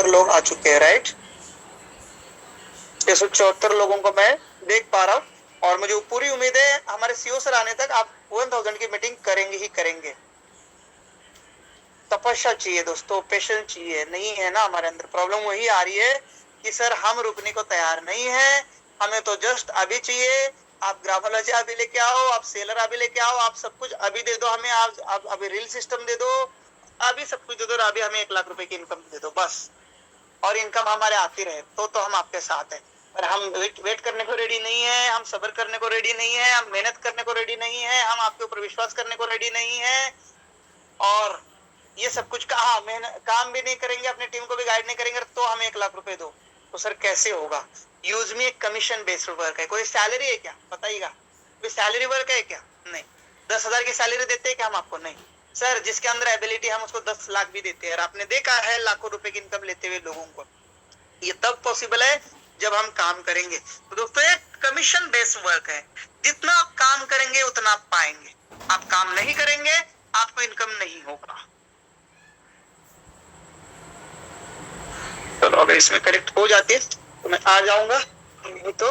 174 लोग आ चुके हैं, राइट। 174 लोगों को मैं देख पा रहा हूँ और मुझे पूरी उम्मीद है हमारे सीईओ सर आने तक आप 1000 की मीटिंग करेंगे ही करेंगे। तपस्या चाहिए दोस्तों, पेशेंस चाहिए, नहीं है ना हमारे अंदर। प्रॉब्लम वही आ रही है कि सर हम रुकने को तैयार नहीं है, हमें तो जस्ट अभी चाहिए। आप ग्राफोलॉजी अभी लेके आओ, आप सेलर अभी लेके आओ, आप सब कुछ अभी दे दो हमें, आप अभी रील सिस्टम दे दो, अभी सब कुछ दे दो और अभी हमें 1 लाख रुपए की इनकम दे दो बस, और इनकम हमारे आती रहे तो हम आपके साथ हैं। पर हम वेट करने को रेडी नहीं है, हम सब्र करने को रेडी नहीं है, हम मेहनत करने को रेडी नहीं है, हम आपके ऊपर विश्वास करने को रेडी नहीं है। और ये सब कुछ कहा काम भी नहीं करेंगे, अपनी टीम को भी गाइड नहीं करेंगे तो हमें 1 लाख रुपए दो, तो सर कैसे होगा। यूज में एक कमीशन बेस्ड वर्क है, कोई सैलरी है क्या बताइएगा, कोई सैलरी वर्क है क्या? नहीं। 10,000 की सैलरी देते हैं क्या हम आपको? नहीं सर, जिसके अंदर एबिलिटी हम उसको 10 लाख भी देते हैं और आपने देखा है लाखों रुपए की इनकम लेते हुए लोगों को। ये तब पॉसिबल है जब हम काम करेंगे। तो दोस्तों एक कमीशन बेस्ड वर्क है, जितना आप काम करेंगे उतना आप पाएंगे, आप काम नहीं करेंगे आपको इनकम नहीं होगा। चलो अगर इसमें करेक्ट हो जाती है तो मैं आ जाऊंगा, नहीं तो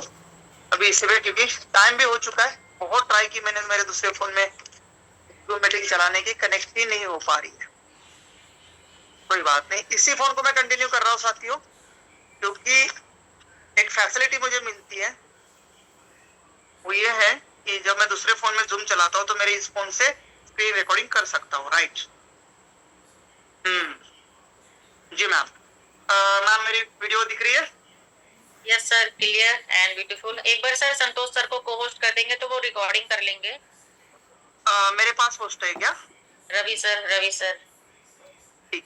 अभी इसमें क्योंकि टाइम भी हो चुका है। बहुत ट्राई की मैंने मेरे दूसरे फोन में मीटिंग चलाने की, कनेक्ट ही नहीं हो पा रही है। कोई बात नहीं, इसी फोन को मैं कंटिन्यू कर रहा हूँ साथियों, क्योंकि एक फैसिलिटी मुझे मिलती है वो ये है कि जब मैं दूसरे फोन में जूम चलाता हूँ तो मेरे इस फोन से स्क्रीन रिकॉर्डिंग कर सकता हूँ, राइट। जी मैम। मैम मेरी वीडियो दिख रही है? Yes sir, clear and beautiful. एक बार सर संतोष सर को को-होस्ट कर देंगे तो वो रिकॉर्डिंग कर लेंगे। मेरे पास होस्ट है क्या? Ravi sir, Ravi sir. ठीक।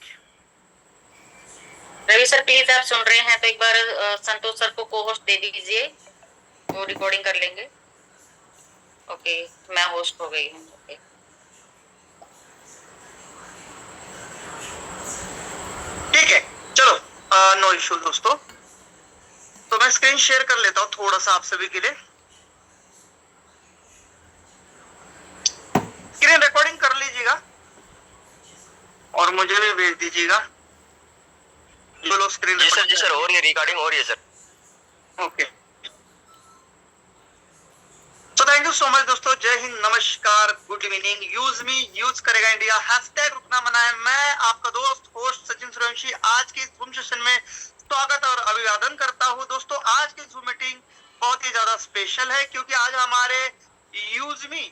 रवि सर प्लीज आप सुन रहे हैं तो एक बार संतोष सर को को-होस्ट दे दीजिए, वो रिकॉर्डिंग कर लेंगे। ओके, मैं होस्ट हो गई हूँ। ओके ठीक है, चलो नो इशू दोस्तों। तो मैं स्क्रीन शेयर कर लेता हूँ थोड़ा सा आप सभी के लिए। स्क्रीन रिकॉर्डिंग कर लीजिएगा और मुझे भी भेज दीजिएगा जो लोग स्क्रीन। जी सर हो रही है, रिकॉर्डिंग हो रही है सर। ओके, तो थैंक यू सो मच दोस्तों। जय हिंद, नमस्कार, good evening. Use me, use करेगा इंडिया, हैशटैग रुकना मना है। मैं आपका दोस्त होस्ट सचिन सूर्यवंशी आज के जूम सेशन में स्वागत और अभिवादन करता हूं। दोस्तों आज की जूम मीटिंग बहुत ही ज्यादा स्पेशल है क्योंकि आज हमारे यूज मी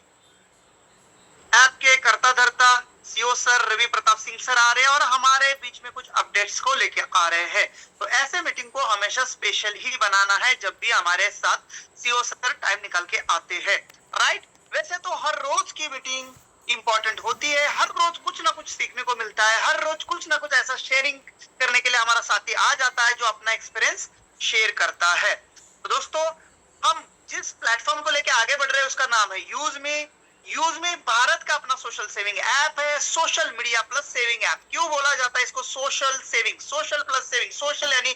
ऐप के कर्ता धर्ता CO sir Ravi Pratap Singh sir आ रहे हैं और हमारे बीच में कुछ अपडेट्स को लेके आ रहे हैं। तो ऐसे मीटिंग को हमेशा स्पेशल ही बनाना है जब भी हमारे साथ सीओ सर टाइम निकाल के आते हैं, राइट। वैसे तो हर रोज की मीटिंग इंपॉर्टेंट होती है, हर रोज कुछ ना कुछ सीखने को मिलता है, हर रोज कुछ ना कुछ ऐसा शेयरिंग करने के लिए हमारा साथी आ जाता है जो अपना एक्सपीरियंस शेयर करता है। तो दोस्तों हम जिस प्लेटफॉर्म को लेके आगे बढ़ रहे हैं उसका नाम है यूज मी। यूज में भारत का अपना सोशल सेविंग ऐप है, social media plus saving app. क्यों बोला जाता है इसको social saving, social plus saving? Social यानी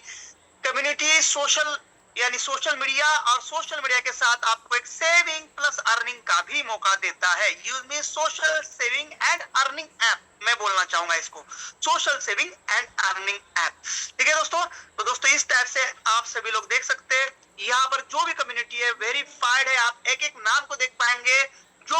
कम्युनिटी, सोशल यानी सोशल मीडिया, और सोशल मीडिया के साथ आपको एक सेविंग प्लस अर्निंग का भी मौका देता है। यूज में social saving and earning app मैं बोलना चाहूंगा इसको, social saving and earning app. ठीक है दोस्तों, तो दोस्तों इस टाइप से आप सभी लोग देख सकते हैं यहाँ पर जो भी कम्युनिटी है वेरीफाइड है। आप एक एक नाम को देख पाएंगे। जो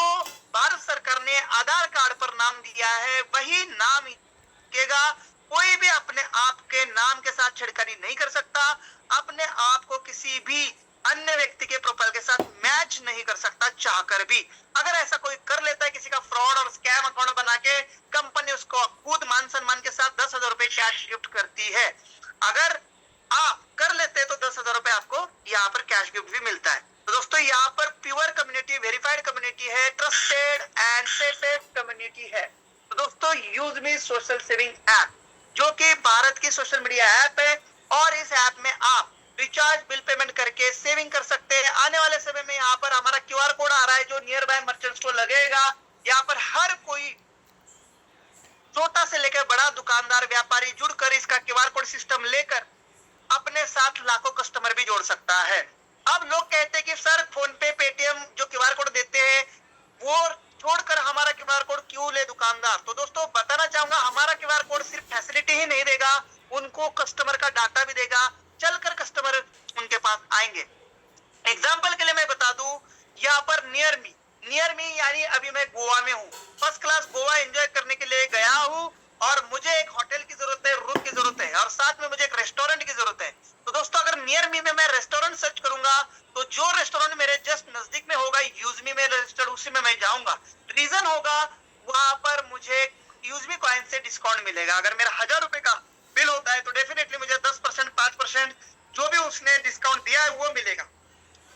भारत सरकार ने आधार कार्ड पर नाम दिया है वही नाम लिखेगा। कोई भी अपने आप के नाम के साथ छिड़कानी नहीं कर सकता, अपने आप को किसी भी अन्य व्यक्ति के प्रोफाइल के साथ मैच नहीं कर सकता चाहकर भी। अगर ऐसा कोई कर लेता है किसी का फ्रॉड और स्कैम अकाउंट बना के, कंपनी उसको खुद मान सम्मान के साथ 10,000 रुपए कैश गिफ्ट करती है। अगर आप कर लेते हैं तो 10,000 रुपए आपको यहाँ पर कैश गिफ्ट भी मिलता है। तो दोस्तों यहाँ पर प्योर कम्युनिटी, वेरीफाइड कम्युनिटी है, ट्रस्टेड एंड सेफेस्ट कम्युनिटी है। तो दोस्तों use me social saving app जो कि भारत की सोशल मीडिया ऐप है और इस ऐप में आप रिचार्ज बिल पेमेंट करके सेविंग कर सकते हैं। आने वाले समय में यहाँ पर हमारा क्यूआर कोड आ रहा है जो नियर बाय मर्चेंट्स को लगेगा। यहाँ पर हर कोई छोटा से लेकर बड़ा दुकानदार व्यापारी जुड़कर इसका क्यूआर कोड सिस्टम लेकर अपने साथ लाखों कस्टमर भी जोड़ सकता है। अब लोग कहते हैं कि सर फोन पे, पेटीएम जो क्यूआर कोड देते हैं वो छोड़कर हमारा क्यूआर कोड क्यों ले दुकानदार? तो दोस्तों बताना चाहूंगा हमारा क्यूआर कोड सिर्फ फैसिलिटी ही नहीं देगा, उनको कस्टमर का डाटा भी देगा, चलकर कस्टमर उनके पास आएंगे। एग्जाम्पल के लिए मैं बता दूं, यहाँ पर नियर मी यानी अभी मैं गोवा में हूँ, फर्स्ट क्लास गोवा एंजॉय करने के लिए गया हूँ और मुझे एक होटल की जरूरत है, रूम की जरूरत है और साथ में मुझे एक रेस्टोरेंट की जरूरत है। तो दोस्तों अगर नियर मी में मैं रेस्टोरेंट सर्च करूंगा तो जो रेस्टोरेंट मेरे जस्ट नजदीक में होगा, यूज मी में रजिस्टर्ड, उसी में मैं जाऊंगा। रीजन होगा वहां पर मुझे यूज मी कॉइन से डिस्काउंट मिलेगा। अगर मेरा 1000 रुपए का बिल होता है तो डेफिनेटली मुझे 10%, 5% जो भी उसने डिस्काउंट दिया है वो मिलेगा,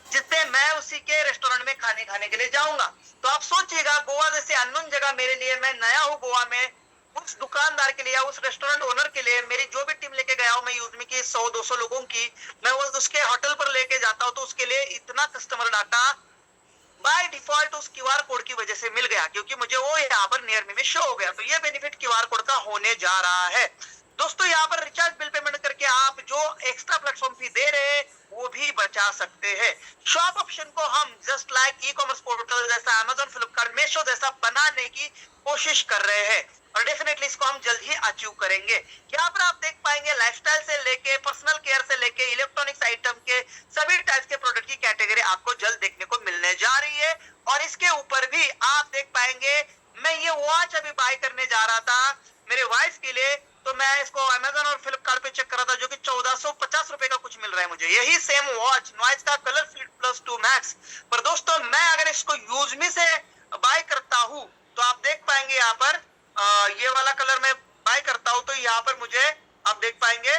जिससे मैं उसी के रेस्टोरेंट में खाने के लिए जाऊंगा। तो आप सोचिएगा, गोवा जैसे अननोन जगह मेरे लिए, मैं नया हूँ गोवा में, उस दुकानदार के लिए या उस रेस्टोरेंट ओनर के लिए मेरी जो भी टीम लेके गया हूँ मैं यूजमी की 100-200 लोगों की, मैं वो उसके होटल पर लेके जाता हूँ तो उसके लिए इतना कस्टमर डाटा बाय डिफॉल्ट उस क्यूआर कोड की वजह से मिल गया, क्योंकि मुझे वो यहाँ पर नियर मी में शो हो गया। तो ये बेनिफिट क्यूआर कोड का होने जा रहा है। दोस्तों यहाँ पर रिचार्ज बिल पेमेंट करके आप जो एक्स्ट्रा प्लेटफॉर्म फी दे रहे हैं वो भी बचा सकते हैं। शॉप ऑप्शन को हम just like e commerce portal जैसा, अमेजोन, फ्लिपकार्ट, मीशो जैसा बनाने की कोशिश कर रहे हैं और डेफिनेटली इसको हम जल्द ही अचीव करेंगे। यहाँ पर आप देख पाएंगे लाइफस्टाइल से लेके पर्सनल केयर से लेके इलेक्ट्रॉनिक्स आइटम के सभी टाइप्स के प्रोडक्ट की कैटेगरी आपको जल्द देखने को मिलने जा रही है। और इसके ऊपर भी आप देख पाएंगे, मैं ये वॉच अभी बाय करने जा रहा था मेरे वाइफ के लिए, तो मैं इसको अमेजोन और फ्लिपकार्ट पे चेक कर रहा था, जो कि 1450 रुपए का कुछ मिल रहा है मुझे। यही सेम वॉच नॉइस का कलर फ्लिट प्लस 2 मैक्स। पर दोस्तों मैं अगर इसको यूजमी से बाय करता हूँ तो आप देख पाएंगे यहाँ पर ये वाला कलर मैं बाय करता हूँ तो यहाँ पर मुझे आप देख पाएंगे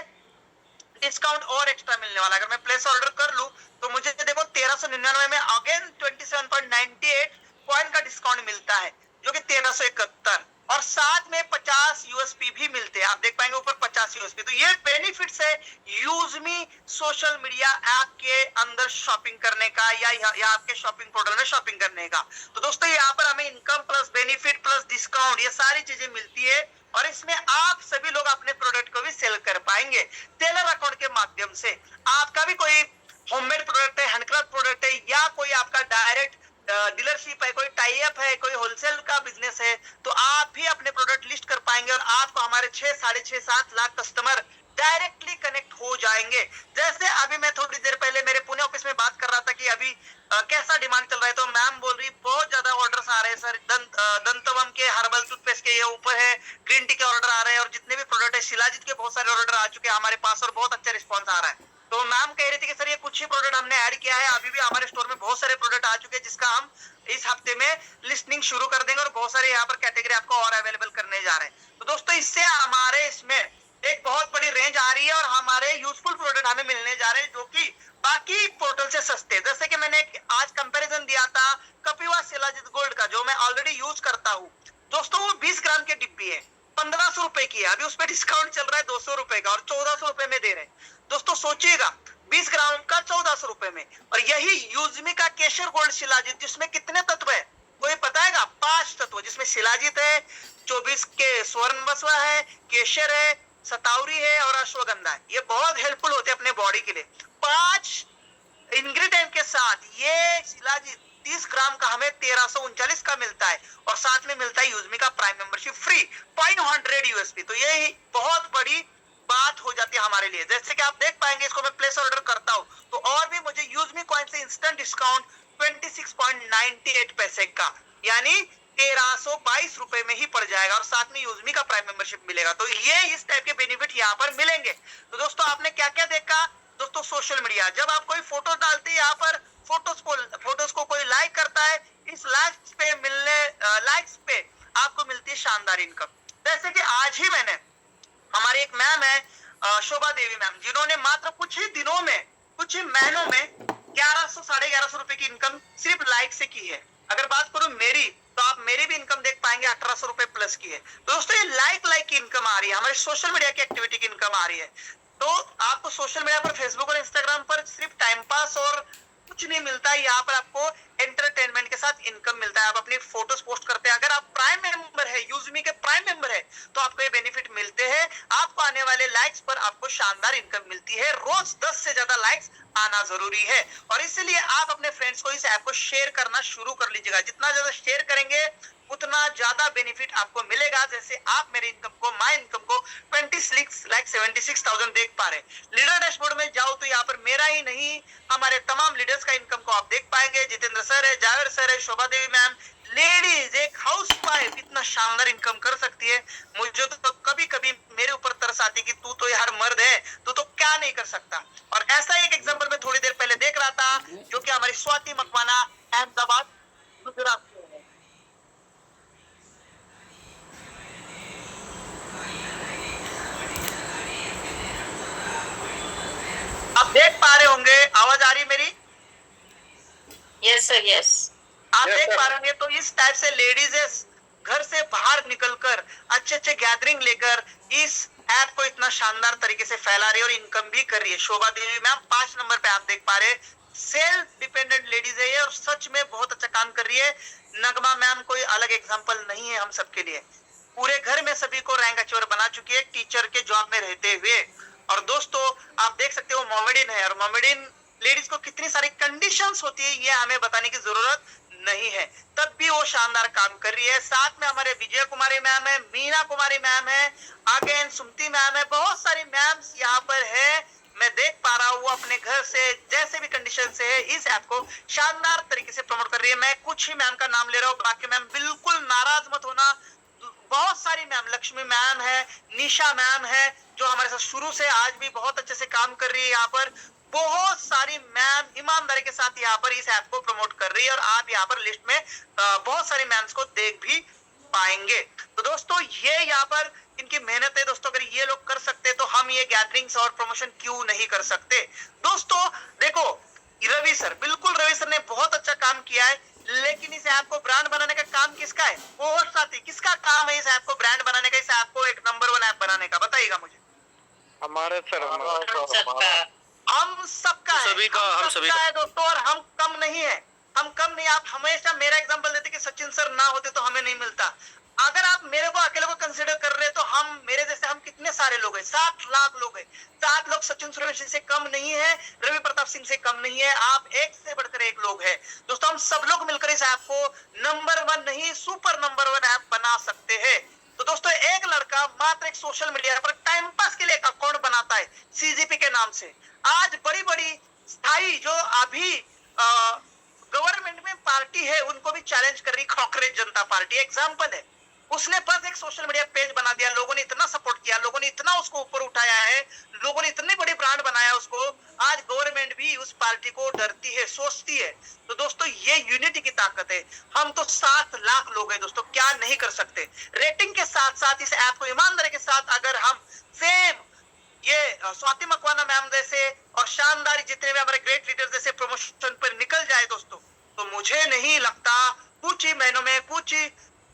डिस्काउंट और एक्स्ट्रा मिलने वाला। अगर मैं प्लेस ऑर्डर कर लूं तो मुझे देखो 1399 में अगेन 27.98 कॉइन का डिस्काउंट मिलता है, जो कि 1371, और साथ में 50 यूएसपी भी मिलते हैं। आप देख पाएंगे ऊपर 50 यूएसपी। तो ये बेनिफिट्स है यूजमी सोशल मीडिया ऐप के अंदर शॉपिंग करने का या आपके शॉपिंग पोर्टल में शॉपिंग करने का। तो दोस्तों यहाँ पर हमें income plus benefit plus discount ये सारी चीजें मिलती है और इसमें आप सभी लोग अपने प्रोडक्ट को भी सेल कर पाएंगे सेलर अकाउंट के माध्यम से। आपका भी कोई होममेड प्रोडक्ट है, हैंडक्राफ्ट प्रोडक्ट है, या कोई आपका डायरेक्ट डीलरशिप है, कोई टाई अप है, कोई होलसेल का बिजनेस है, तो आप भी अपने प्रोडक्ट लिस्ट कर पाएंगे और आपको हमारे 6, 6.5, 7 लाख कस्टमर डायरेक्टली कनेक्ट हो जाएंगे। जैसे अभी मैं थोड़ी देर पहले मेरे पुणे ऑफिस में बात कर रहा था कि अभी कैसा डिमांड चल रहा है, तो मैम बोल रही बहुत ज्यादा ऑर्डर्स आ रहे हैं सर, दंतवम के हर्बल टूथपेस्ट के ये ऊपर है, ग्रीन टी के ऑर्डर आ रहे हैं और जितने भी प्रोडक्ट है शिलाजीत के बहुत सारे ऑर्डर आ चुके हैं हमारे पास और बहुत अच्छा रिस्पॉन्स आ रहा है। तो मैम कह रही थी कि सर ये कुछ ही प्रोडक्ट हमने ऐड किया है, अभी भी हमारे स्टोर में बहुत सारे प्रोडक्ट आ चुके हैं जिसका हम इस हफ्ते में लिस्टिंग शुरू कर देंगे और बहुत सारे यहाँ पर कैटेगरी आपको और अवेलेबल करने जा रहे हैं। तो दोस्तों इससे हमारे इसमें एक बहुत बड़ी रेंज आ रही है और हमारे यूजफुल प्रोडक्ट हमें मिलने जा रहे हैं जो कि बाकी पोर्टल से सस्ते। जैसे कि मैंने आज कंपैरिजन दिया था कपिवा शिलाजीत गोल्ड का, जो मैं ऑलरेडी यूज करता हूँ। दोस्तों वो 20 ग्राम की डिब्बी है, 1500 रुपए की है, अभी उस पर डिस्काउंट चल रहा है 200 रुपए का और 1400 रुपए में दे रहे हैं। दोस्तों सोचिएगा 20 ग्राम का 1400 रुपए में। और यही यूजमी का केशर गोल्ड शिलाजीत, जिसमें कितने तत्व है कोई पता है? 5 तत्व, जिसमें शिलाजीत है, 24 के स्वर्ण बसवा है, केशर है, सतावरी है और अश्वगंधा है। ये बहुत हेल्पफुल होते हैं अपने बॉडी के लिए। 5 इंग्रेडिएंट के साथ ये शिलाजीत 30 ग्राम का हमें 1339 का मिलता है और साथ में मिलता है यूजमी का प्राइम मेंबरशिप फ्री 500 यूएसपी। तो ये बहुत बड़ी बात हो जाती है हमारे लिए। जैसे कि आप देख पाएंगे इसको मैं प्लेस ऑर्डर करता हूं तो और भी मुझे यूजमी कॉइन से इंस्टेंट डिस्काउंट 26.98 पैसे का, यानी 1322 रुपए में ही पड़ जाएगा और साथ में यूजमी का प्राइम मेंबरशिप मिलेगा। तो ये इस टाइप के बेनिफिट यहाँ पर मिलेंगे। तो दोस्तों आपने क्या क्या देखा? दोस्तों सोशल मीडिया, जब आप कोई फोटो डालते हैं यहाँ पर फोटोज को कोई लाइक करता है, इस लाइक्स पे आपको मिलती है शानदार इनकम। जैसे कि आज ही मैंने, हमारी एक मैम है शोभा देवी मैम, जिन्होंने मात्र कुछ ही दिनों में, कुछ ही महीनों में 1100 साढ़े 1100 रुपए की इनकम सिर्फ लाइक से की है। अगर बात करूं मेरी, तो आप मेरी भी इनकम देख पाएंगे 1800 रुपए प्लस की है। दोस्तों ये लाइक की इनकम आ रही है, हमारे सोशल मीडिया की एक्टिविटी की इनकम आ रही है। तो आपको सोशल मीडिया पर फेसबुक और इंस्टाग्राम पर सिर्फ टाइम पास और कुछ नहीं मिलता है, यहाँ पर आपको एंटरटेनमेंट के साथ इनकम मिलता है। आप अपनी फोटोज पोस्ट करते हैं, अगर आप प्राइम मेंबर है, यूजमी के प्राइम मेंबर है, तो आपको ये बेनिफिट मिलते हैं। आपको आने वाले लाइक्स पर आपको शानदार इनकम मिलती है। रोज 10 से ज्यादा लाइक्स आना जरूरी है और इसलिए आप अपने फ्रेंड्स को इस ऐप को शेयर करना शुरू कर लीजिएगा। जितना ज्यादा शेयर करेंगे उतना ज्यादा बेनिफिट आपको मिलेगा। जैसे आप मेरे इनकम को, माय इनकम को 26,76,000 देख पा रहे हैं। लीडर डैशबोर्ड में जाओ तो यहाँ पर मेरा ही नहीं, हमारे तमाम लीडर्स का इनकम को आप देख पाएंगे। जितेंद्र सर है, जावेद सर है, शोभा देवी मैम, लेडीज एक हाउस वाइफ इतना शानदार इनकम कर सकती है। मुझे तो कभी कभी मेरे ऊपर तरस आती कि तू तो यार मर्द है, तू तो क्या नहीं कर सकता। और ऐसा एक एग्जांपल मैं थोड़ी देर पहले देख रहा था, जो कि हमारी स्वाति मकवाना अहमदाबाद गुजरात से है। आप देख पा रहे होंगे, आवाज आ रही मेरी? Yes sir, yes. आप देख पा रहे होंगे। तो इस टाइप से लेडीज घर से बाहर निकलकर अच्छे अच्छे गैदरिंग लेकर इस ऐप को इतना शानदार तरीके से फैला रही है और इनकम भी कर रही है। शोभा देवी मैम 5 नंबर पे आप देख पा रहे हैं, सेल्फ डिपेंडेंट लेडीज है ये और सच में बहुत अच्छा काम कर रही है। नगमा मैम कोई अलग एग्जांपल नहीं है हम सबके लिए, पूरे घर में सभी को रैंक अचीवर बना चुकी है टीचर के जॉब में रहते हुए। और दोस्तों आप देख सकते हो मोमेडिन है, और मोमेडिन लेडीज को कितनी सारी कंडीशंस होती है ये हमें बताने की जरूरत नहीं है, तब भी वो शानदार काम कर रही है। साथ में हमारे विजय कुमारी मैम है, मीना कुमारी मैम है, अगेन सुमति मैम है, बहुत सारी मैम्स यहाँ पर है। मैं देख पा रहा हूँ वो अपने घर से जैसे भी कंडीशन से है इस ऐप को शानदार तरीके से प्रमोट कर रही है। मैं कुछ ही मैम का नाम ले रहा हूँ, बाकी मैम बिल्कुल नाराज मत होना। बहुत सारी मैम, लक्ष्मी मैम है, निशा मैम है, जो हमारे साथ शुरू से आज भी बहुत अच्छे से काम कर रही है। यहाँ पर बहुत सारी मैम ईमानदारी के साथ यहाँ पर इस ऐप को प्रमोट कर रही है और आप यहाँ पर लिस्ट में बहुत सारी मैम्स को देख भी पाएंगे। तो दोस्तों ये यहाँ पर इनकी मेहनत है दोस्तों, अगर ये लोग कर सकते तो हम ये गैदरिंग्स और प्रमोशन क्यों नहीं कर सकते। दोस्तों देखो रवि सर, बिल्कुल रवि सर ने बहुत अच्छा काम किया है, लेकिन इस ऐप को ब्रांड बनाने का काम किसका है? वो साथी किसका काम है इस ऐप को ब्रांड बनाने का, इस ऐप को एक नंबर 1 ऐप बनाने का? बताइएगा मुझे। हमारे सर, हम सबका है, सभी का, हम सभी का है दोस्तों, और हम कम नहीं है, हम कम नहीं। आप हमेशा मेरा एग्जांपल देते कि सचिन सर ना होते तो हमें नहीं मिलता। अगर आप मेरे को अकेले को कंसीडर कर रहे हैं तो हम, मेरे जैसे हम कितने सारे लोग हैं, 7 लाख लोग हैं। 7 लोग सचिन सूर्यवंशी से कम नहीं है, रवि प्रताप सिंह से कम नहीं है, आप एक से बढ़कर एक लोग हैं। दोस्तों हम सब लोग मिलकर इस ऐप को नंबर 1 नहीं सुपर नंबर 1 ऐप बना सकते हैं। तो दोस्तों एक लड़का मात्र एक सोशल मीडिया पर टाइम पास के लिए एक अकाउंट बनाता है सीजीपी के नाम से, आज बड़ी बड़ी स्थायी जो अभी गवर्नमेंट में पार्टी है उनको भी चैलेंज कर रही कांग्रेस जनता पार्टी एग्जांपल है। उसने बस एक सोशल मीडिया पेज बना दिया, लोगों ने इतना सपोर्ट किया, लोगों ने इतना उसको ऊपर उठाया है, लोगों ने इतनी बड़ी ब्रांड बनाया उसको, आज गवर्नमेंट भी उस पार्टी को डरती है, सोचती है। तो दोस्तों ये यूनिटी की ताकत है। हम तो 7 लाख लोग हैं दोस्तों, क्या नहीं कर सकते। रेटिंग के साथ साथ इस ऐप को ईमानदारी के साथ अगर हम सेम ये स्वाति मकवाना मैम जैसे और शानदार जितने भी हमारे ग्रेट लीडर जैसे प्रमोशन पर निकल जाए दोस्तों, तो मुझे नहीं लगता कुछ ही महीनों में, कुछ ही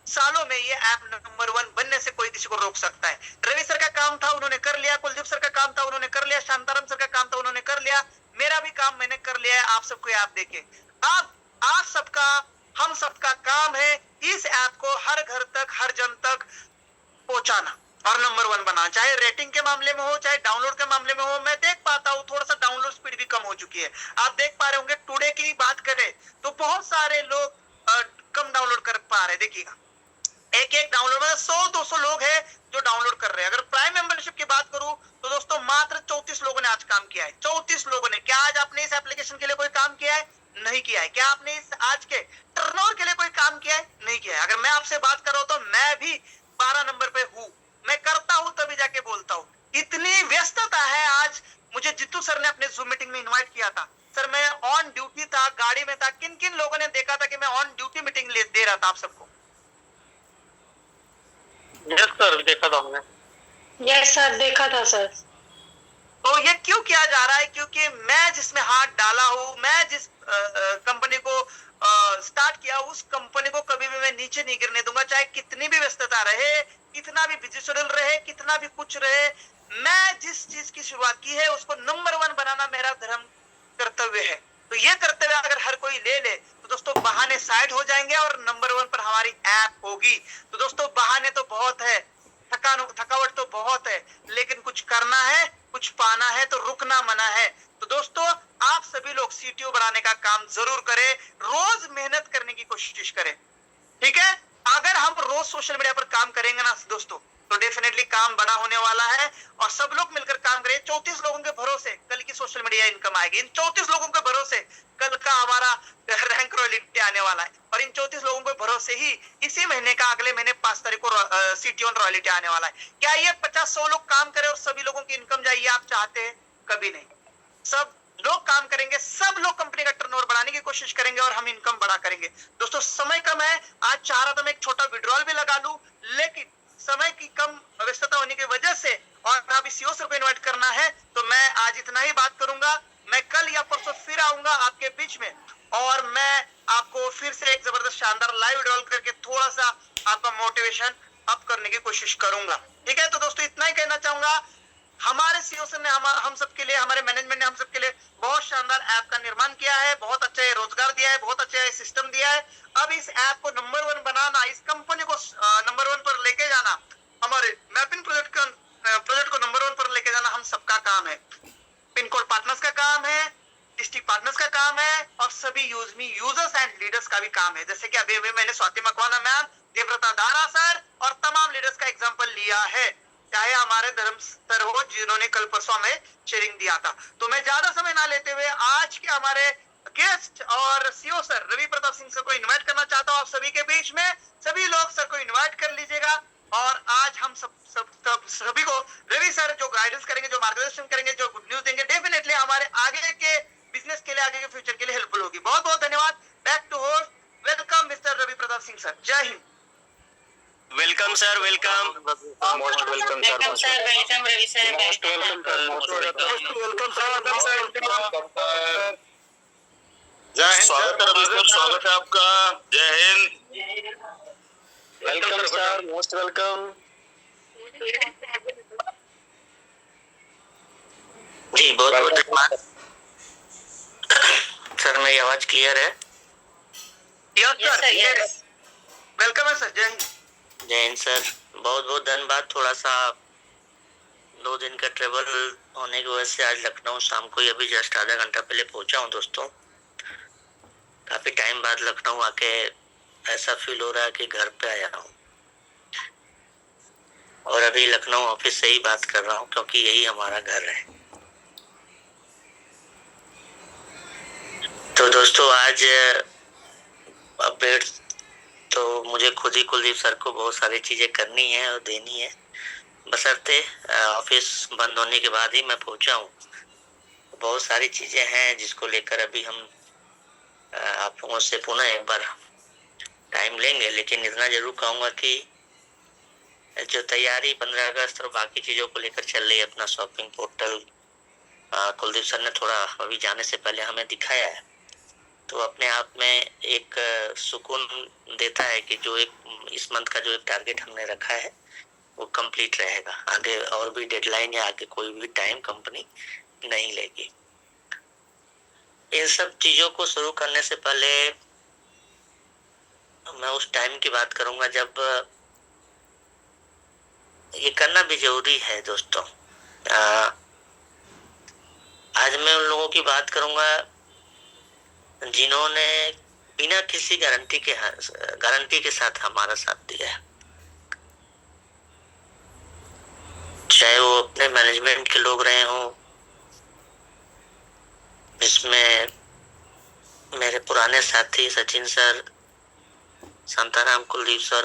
सालों में ये ऐप नंबर 1 बनने से कोई किसी को रोक सकता है। रवि सर का काम था उन्होंने कर लिया, कुलदीप सर का काम था उन्होंने कर लिया, शांताराम सर का काम था उन्होंने कर लिया, मेरा भी काम मैंने कर लिया है। आप सबको आप देखें, अब आप सबका, हम सबका काम है इस ऐप को हर घर तक, हर जन तक पहुंचाना और नंबर 1 बनाना, चाहे रेटिंग के मामले में हो, चाहे डाउनलोड के मामले में हो। मैं देख पाता हूँ थोड़ा सा डाउनलोड स्पीड भी कम हो चुकी है। आप देख पा रहे होंगे टुडे की बात करें तो बहुत सारे लोग कम डाउनलोड कर पा रहे हैं। देखिएगा एक डाउनलोड में 100-200 लोग हैं जो डाउनलोड कर रहे हैं। अगर प्राइम मेंबरशिप की बात करूं तो दोस्तों मात्र 34 लोगों ने आज काम किया है। 34 लोगों ने। क्या आज आपने इस एप्लीकेशन के लिए कोई काम किया है? नहीं किया है। क्या आपने इस आज के टर्नओवर के लिए कोई काम किया है? नहीं किया है। अगर मैं आपसे बात कर रहा हूं तो मैं भी 12 नंबर पे हूं, मैं करता हूं तभी जाके बोलता हूं। इतनी व्यस्तता है। आज मुझे जितू सर ने अपने जूम मीटिंग में इन्वाइट किया था, सर मैं ऑन ड्यूटी था, गाड़ी में था, किन किन लोगों ने देखा था कि मैं ऑन ड्यूटी मीटिंग दे रहा था आप सबको? यस सर, देखा था हमने। यस सर, देखा था सर। तो ये क्यों किया जा रहा है? क्योंकि मैं जिसमें हाथ डाला हूं, मैं जिस कंपनी को स्टार्ट किया, उस कंपनी को कभी भी मैं नीचे नहीं गिरने दूंगा, चाहे कितनी भी व्यस्तता रहे, कितना भी बिजी शेड्यूल रहे, कितना भी कुछ रहे। मैं जिस चीज की शुरुआत की है उसको नंबर 1 बनाना मेरा धर्म कर्तव्य है। तो ये कर्तव्य अगर हर कोई ले ले तो तो दोस्तों बहाने साइड हो जाएंगे और नंबर 1 पर हमारी ऐप होगी। तो दोस्तों बहाने तो बहुत है, थकावट तो बहुत है, लेकिन कुछ करना है, कुछ पाना है, तो रुकना मना है। तो दोस्तों आप सभी लोग सीटीओ बढ़ाने का काम जरूर करें, रोज मेहनत करने की कोशिश करें, ठीक है। अगर हम रोज सोशल मीडिया पर काम करेंगे ना दोस्तों, तो डेफिनेटली काम बड़ा होने वाला है और सब लोग मिलकर काम करें। 34 लोगों के भरोसे कल की सोशल मीडिया इनकम आएगी। इन 34 लोगों के भरोसे कल का हमारा रैंक रॉयल्टी आने वाला है और इन 34 लोगों के भरोसे ही इसी महीने का अगले महीने 5 तारीख को सीटीओ रॉयल्टी आने वाला है। क्या ये 50-100 लोग काम करें और सभी लोगों की इनकम जाइए आप चाहते हैं? कभी नहीं। सब लोग काम करेंगे, सब लोग कंपनी का टर्नओवर बढ़ाने की कोशिश करेंगे और हम इनकम बढ़ा करेंगे। दोस्तों समय कम है, आज चाह रहा था मैं एक छोटा विड्रॉल भी लगा लूं, लेकिन समय की कम व्यस्तता होने की वजह से और अभी सीओ सर को इन्वाइट करना है, तो मैं आज इतना ही बात करूंगा। मैं कल या परसों फिर आऊंगा आपके बीच में और मैं आपको फिर से एक जबरदस्त शानदार लाइव विड्रॉल करके थोड़ा सा आपका मोटिवेशन अप करने की कोशिश करूंगा, ठीक है। तो दोस्तों इतना ही कहना चाहूंगा, हमारे सीईओ सर ने हम सबके लिए, हमारे मैनेजमेंट ने हम सबके लिए बहुत शानदार ऐप का निर्माण किया है, बहुत अच्छा ये रोजगार दिया है, बहुत अच्छा ये सिस्टम दिया है। अब इस ऐप को नंबर 1 बनाना, इस कंपनी को नंबर 1 पर लेके जाना, हमारे मैपिंग प्रोजेक्ट को नंबर 1 पर लेके जाना हम सबका काम है। पिन कोड पार्टनर्स का काम है, डिस्ट्रिक्ट पार्टनर्स का काम है और सभी यूजर्स एंड लीडर्स का भी काम है। जैसे कि अभी मैंने स्वाति मकवाना मैम, देवव्रता दारा सर और तमाम लीडर्स का एग्जाम्पल लिया है, चाहे हमारे धर्म सर हो जिन्होंने कल परसों हमें शेयरिंग दिया था। तो मैं ज्यादा समय ना लेते हुए आज के हमारे गेस्ट और CEO sir Ravi Pratap Singh sir को इनवाइट करना चाहता हूँ आप सभी के बीच में। सभी लोग सर को इनवाइट कर लीजिएगा और आज हम सभी को रवि सर जो गाइडेंस करेंगे, जो मार्गदर्शन करेंगे, जो गुड न्यूज देंगे, डेफिनेटली हमारे आगे के बिजनेस के लिए, आगे के फ्यूचर के लिए हेल्पफुल होगी। बहुत बहुत धन्यवाद। Back to host, welcome mister Ravi Pratap Singh sir. जय Hind. Welcome sir, welcome. Most welcome sir, welcome sir, welcome Ravi sir, most welcome sir, most welcome sir. जय हिंद, स्वागत है रवि सर, स्वागत है आपका। जय Hind. Welcome sir, most welcome. जी बहुत बहुत धन्यवाद सर। मेरी आवाज क्लियर है? Yes sir, yes. वेलकम है सर। जय हिंद। जय हिंद सर, बहुत बहुत धन्यवाद। थोड़ा सा 2 दिन का ट्रेवल होने की वजह से आज लखनऊ शाम को ही अभी जस्ट आधा घंटा पहले पहुंचा हूं दोस्तों। काफी टाइम बाद लखनऊ आके ऐसा फील हो रहा है कि घर पे आया हूं और अभी लखनऊ ऑफिस से ही बात कर रहा हूं क्योंकि यही हमारा घर है। तो दोस्तों आज अपडेट तो मुझे खुद ही कुलदीप सर को बहुत सारी चीजें करनी है और देनी है, बशर्ते ऑफिस बंद होने के बाद ही मैं पहुंचा हूँ। बहुत सारी चीजें हैं जिसको लेकर अभी हम आप लोगों से पुनः एक बार टाइम लेंगे, लेकिन इतना जरूर कहूंगा कि जो तैयारी 15 अगस्त और बाकी चीजों को लेकर चल रही है, अपना शॉपिंग पोर्टल कुलदीप सर ने थोड़ा अभी जाने से पहले हमें दिखाया है, तो अपने आप में एक सुकून देता है कि जो एक इस मंथ का जो एक टारगेट हमने रखा है वो कंप्लीट रहेगा। आगे और भी डेडलाइन या आगे कोई भी टाइम कंपनी नहीं लेगी। इन सब चीजों को शुरू करने से पहले मैं उस टाइम की बात करूंगा जब ये करना भी जरूरी है दोस्तों। आज मैं उन लोगों की बात करूंगा जिन्होंने बिना किसी गारंटी के साथ हमारा साथ दिया है, चाहे वो अपने मैनेजमेंट के लोग रहे हों, जिसमें मेरे पुराने साथी सचिन सर, शांताराम, कुलदीप सर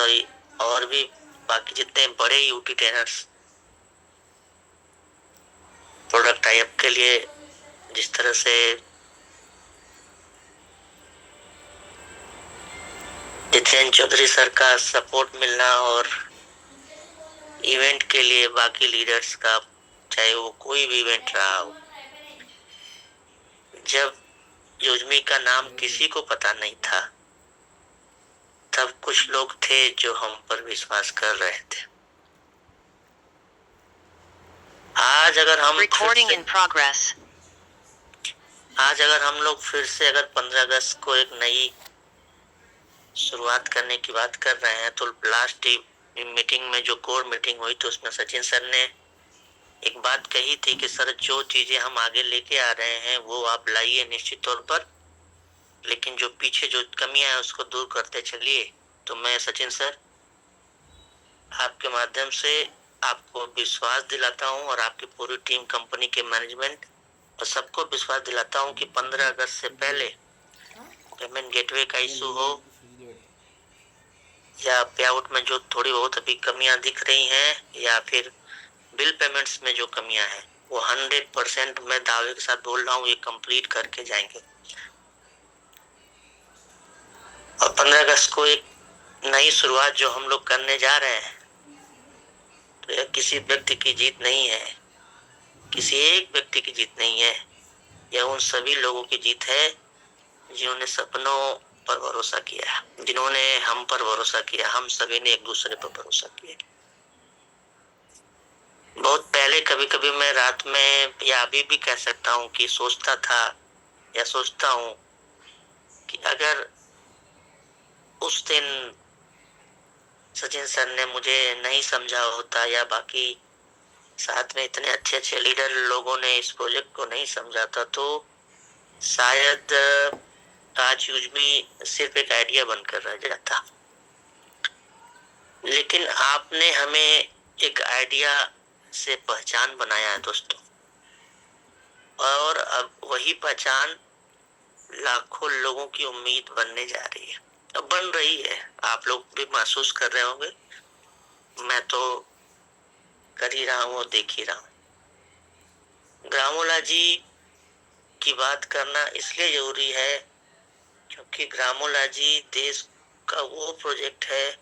और भी बाकी जितने बड़े यूटी ट्रेनर्स प्रोडक्ट टाइप के लिए जिस तरह से जितेंद्र चौधरी सर का सपोर्ट मिलना और इवेंट के लिए बाकी लीडर्स का, चाहे वो कोई भी इवेंट रहा हो, जब योजमी का नाम किसी को पता नहीं था तब कुछ लोग थे जो हम पर विश्वास कर रहे थे। आज अगर हम लोग फिर से अगर 15 अगस्त को एक नई शुरुआत करने की बात कर रहे हैं, तो लास्ट मीटिंग में जो कोर मीटिंग हुई तो उसमें सचिन सर ने एक बात कही थी कि सर जो चीजें हम आगे लेके आ रहे हैं वो आप लाइए निश्चित तौर पर, लेकिन जो पीछे जो कमियां हैं उसको दूर करते चलिए। तो मैं सचिन सर आपके माध्यम से आपको विश्वास दिलाता हूं और आपकी पूरी टीम, कंपनी के मैनेजमेंट और सबको विश्वास दिलाता हूं कि 15 अगस्त से पहले पेमेंट गेटवे का इशू हो या पे आउट में जो थोड़ी बहुत अभी कमियां दिख रही हैं या फिर बिल पेमेंट्स में जो कमियां हैं, वो 100% मैं दावे के साथ बोल रहा हूँ ये कंप्लीट करके जाएंगे। और 15 अगस्त को एक नई शुरुआत जो हम लोग करने जा रहे हैं, तो यह किसी व्यक्ति की जीत नहीं है, किसी एक व्यक्ति की जीत नहीं है, यह उन सभी लोगों की जीत है जिन्होंने सपनों पर भरोसा किया, जिन्होंने हम पर भरोसा किया। हम सभी ने एक दूसरे पर भरोसा किया। बहुत पहले कभी कभी मैं रात में या अभी भी कह सकता हूँ कि सोचता था या सोचता हूँ कि अगर उस दिन सचिन सर ने मुझे नहीं समझा होता या बाकी साथ में इतने अच्छे अच्छे लीडर लोगों ने इस प्रोजेक्ट को नहीं समझा था, तो शायद आज यूजमी सिर्फ एक आइडिया बनकर रह जाता। लेकिन आपने हमें एक आइडिया से पहचान बनाया है दोस्तों, और अब वही पहचान लाखों लोगों की उम्मीद बनने जा रही है, अब बन रही है। आप लोग भी महसूस कर रहे होंगे, मैं तो कर ही रहा हूँ और देख ही रहा हूँ। ग्रामोला जी की बात करना इसलिए जरूरी है क्योंकि ग्रामोला जी देश का वो प्रोजेक्ट है,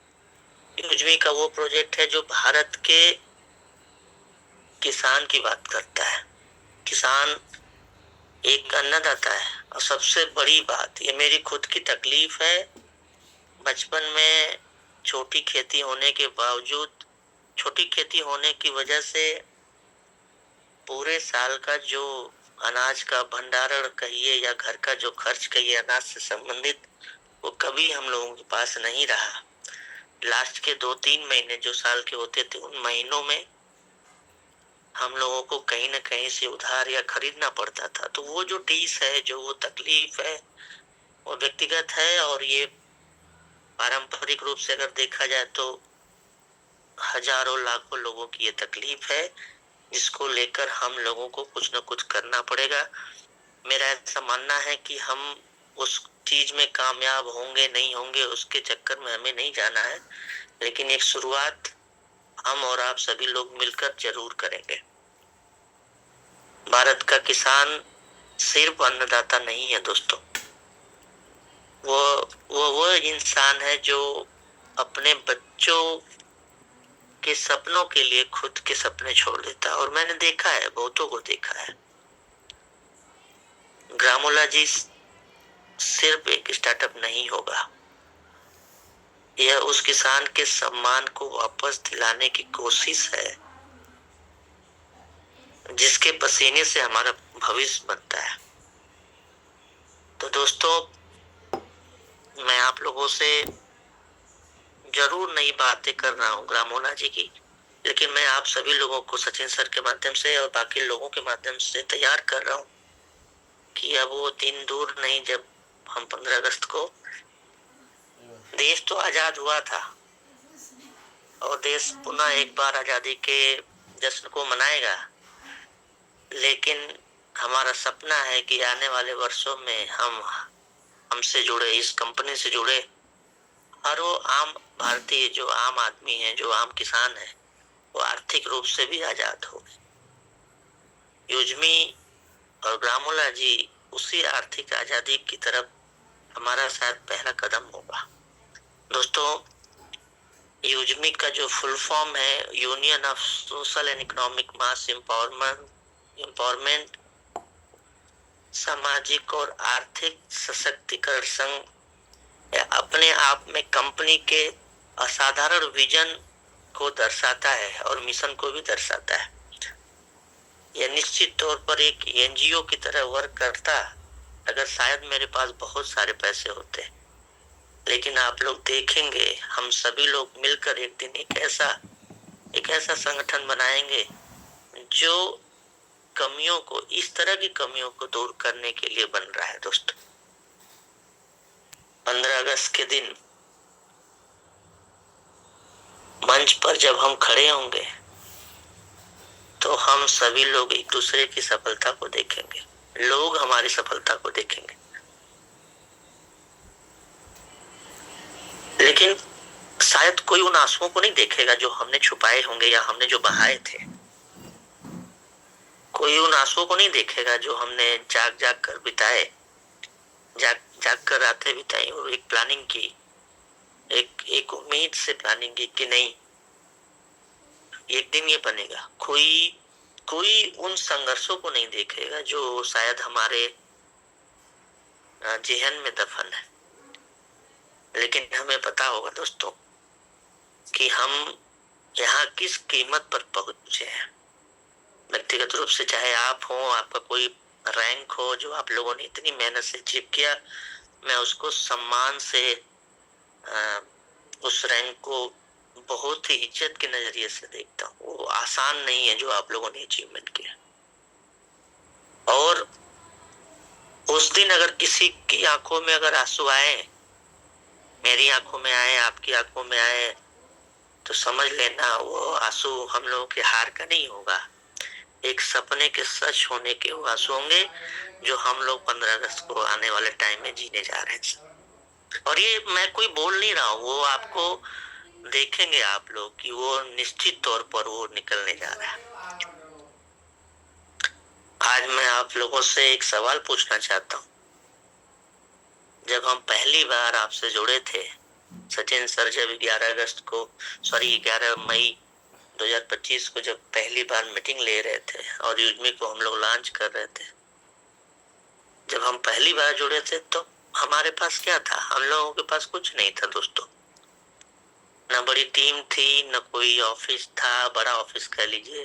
यूजमी का वो प्रोजेक्ट है जो भारत के किसान की बात करता है। किसान एक अन्नदाता है, और सबसे बड़ी बात, ये मेरी खुद की तकलीफ है, बचपन में छोटी खेती होने के बावजूद, छोटी खेती होने की वजह से पूरे साल का जो अनाज का भंडारण कहिए या घर का जो खर्च कहिए अनाज से संबंधित, वो कभी हम लोगों के पास नहीं रहा। लास्ट के 2-3 महीने जो साल के होते थे, उन महीनों में हम लोगों को कहीं ना कहीं से उधार या खरीदना पड़ता था। तो वो जो टीस है, जो वो तकलीफ है, वो व्यक्तिगत है, और ये पारंपरिक रूप से अगर देखा जाए तो हजारों लाखों लोगों की ये तकलीफ है, जिसको लेकर हम लोगों को कुछ न कुछ करना पड़ेगा। मेरा ऐसा मानना है कि हम उस चीज में कामयाब होंगे नहीं होंगे उसके चक्कर में हमें नहीं जाना है, लेकिन एक शुरुआत हम और आप सभी लोग मिलकर जरूर करेंगे। भारत का किसान सिर्फ अन्नदाता नहीं है दोस्तों, वो इंसान है जो अपने बच्चों के सपनों के लिए खुद के सपने छोड़ देता है। और मैंने देखा है, बहुतों को देखा है। ग्रामोला जी सिर्फ एक स्टार्टअप नहीं होगा, यह उस किसान के सम्मान को वापस दिलाने की कोशिश है जिसके पसीने से हमारा भविष्य बनता है। तो दोस्तों, मैं आप लोगों से जरूर नई बातें कर रहा हूँ ग्रामोला जी की, लेकिन मैं आप सभी लोगों को सचिन सर के माध्यम से और बाकी लोगों के माध्यम से तैयार कर रहा हूँ कि अब वो दिन दूर नहीं जब हम 15 अगस्त को, देश तो आजाद हुआ था और देश पुनः एक बार आजादी के जश्न को मनाएगा, लेकिन हमारा सपना है कि आने वाले वर्षों में हमसे जुड़े, इस कंपनी से जुड़े हर वो आम भारतीय, जो आम आदमी है, जो आम किसान है, वो आर्थिक रूप से भी आजाद हो। यूजमी और ग्रामोला जी उसी आर्थिक आजादी की तरफ हमारा शायद पहला कदम होगा। दोस्तों, यूजमी का जो फुल फॉर्म है, union of social and economic mass empowerment, सामाजिक और आर्थिक सशक्तिकरण संघ, अपने आप में कंपनी के असाधारण विजन को दर्शाता है और मिशन को भी दर्शाता है। यह निश्चित तौर पर एक एनजीओ की तरह वर्क करता अगर शायद मेरे पास बहुत सारे पैसे होते, लेकिन आप लोग देखेंगे, हम सभी लोग मिलकर एक दिन एक ऐसा संगठन बनाएंगे जो कमियों को, इस तरह की कमियों को दूर करने के लिए बन रहा है दोस्तों। 15 अगस्त के दिन मंच पर जब हम खड़े होंगे तो हम सभी लोग एक दूसरे की सफलता को देखेंगे, लोग हमारी सफलता को देखेंगे, लेकिन शायद कोई उन आंसुओं को नहीं देखेगा जो हमने छुपाए होंगे या हमने जो बहाए थे। कोई उन आंसुओं को नहीं देखेगा जो हमने जाग जाग कर बिताए, जाग कर रातें बिताई और एक प्लानिंग की, एक उम्मीद से प्लानिंग की कि नहीं एक दिन ये बनेगा। कोई उन संघर्षों को नहीं देखेगा जो शायद हमारे जेहन में दफन है। लेकिन हमें पता होगा दोस्तों कि हम यहाँ किस कीमत पर पहुंचे हैं। व्यक्तिगत रूप से चाहे आप हो, आपका कोई रैंक हो जो आप लोगों ने इतनी मेहनत से अचीव किया, मैं उसको सम्मान से उस रैंक को बहुत ही इज्जत के नजरिए से देखता हूँ। वो आसान नहीं है जो आप लोगों ने अचीवमेंट किया। और उस दिन अगर किसी की आंखों में अगर आंसू आए, मेरी आंखों में आए, आपकी आंखों में आए, तो समझ लेना वो आंसू हम लोगों के हार का नहीं होगा, एक सपने के सच होने के वो आंसू होंगे जो हम लोग 15 अगस्त को आने वाले टाइम में जीने जा रहे हैं। और ये मैं कोई बोल नहीं रहा हूँ, वो आपको देखेंगे आप लोग कि वो निश्चित तौर पर वो निकलने जा रहा है। आज मैं आप लोगों से एक सवाल पूछना चाहता हूँ। जब हम पहली बार आपसे जुड़े थे सचिन सर, जब 11 मई 2025 को जब पहली बार मीटिंग ले रहे थे और यूजमी को हम लोग लॉन्च कर रहे थे, जब हम पहली बार जुड़े थे तो हमारे पास क्या था? हम लोगों के पास कुछ नहीं था दोस्तों। न बड़ी टीम थी, न कोई ऑफिस था, बड़ा ऑफिस कह लीजिए,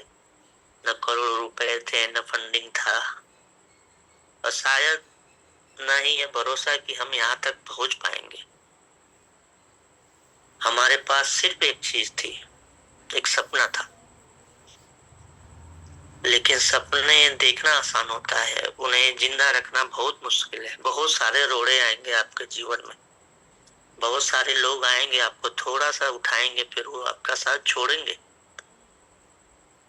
न करोड़ रुपए थे, न फंडिंग था, और शायद न ही ये भरोसा कि हम यहाँ तक पहुंच पाएंगे। हमारे पास सिर्फ एक चीज थी, एक सपना था। लेकिन सपने देखना आसान होता है, उन्हें जिंदा रखना बहुत मुश्किल है। बहुत सारे रोड़े आएंगे आपके जीवन में, बहुत सारे लोग आएंगे, आपको थोड़ा सा उठाएंगे, फिर वो आपका साथ छोड़ेंगे।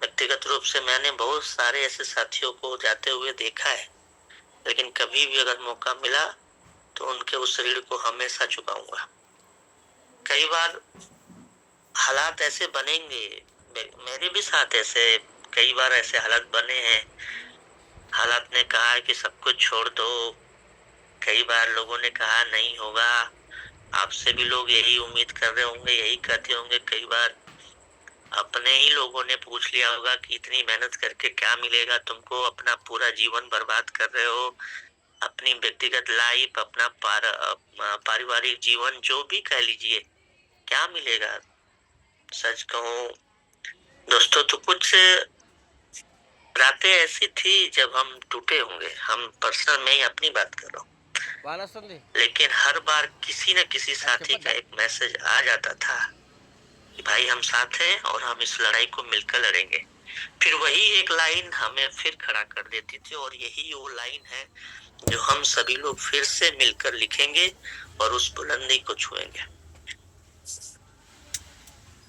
व्यक्तिगत रूप से मैंने बहुत सारे ऐसे साथियों को जाते हुए देखा है, लेकिन कभी भी अगर मौका मिला तो उनके उस ऋण को हमेशा चुकाऊंगा। कई बार हालात ऐसे बनेंगे, मेरे भी साथ ऐसे कई बार ऐसे हालात बने हैं। हालात ने कहा है कि सब कुछ छोड़ दो, कई बार लोगों ने कहा नहीं होगा, आपसे भी लोग यही उम्मीद कर रहे होंगे, यही कहते होंगे। कई बार अपने ही लोगों ने पूछ लिया होगा कि इतनी मेहनत करके क्या मिलेगा तुमको, अपना पूरा जीवन बर्बाद कर रहे हो, अपनी व्यक्तिगत लाइफ, अपना पारिवारिक जीवन, जो भी कह लीजिए, क्या मिलेगा? सच कहूं दोस्तों तो कुछ रातें ऐसी थी जब हम टूटे होंगे। हम पर्सनल, मैं ही अपनी बात कर रहा हूँ, लेकिन हर बार किसी न किसी साथी का एक मैसेज आ जाता था कि भाई हम साथ हैं और हम इस लड़ाई को मिलकर लड़ेंगे। फिर वही एक लाइन हमें फिर खड़ा कर देती थी, और यही वो लाइन है जो हम सभी लोग फिर से मिलकर लिखेंगे और उस बुलंदी को छुएंगे।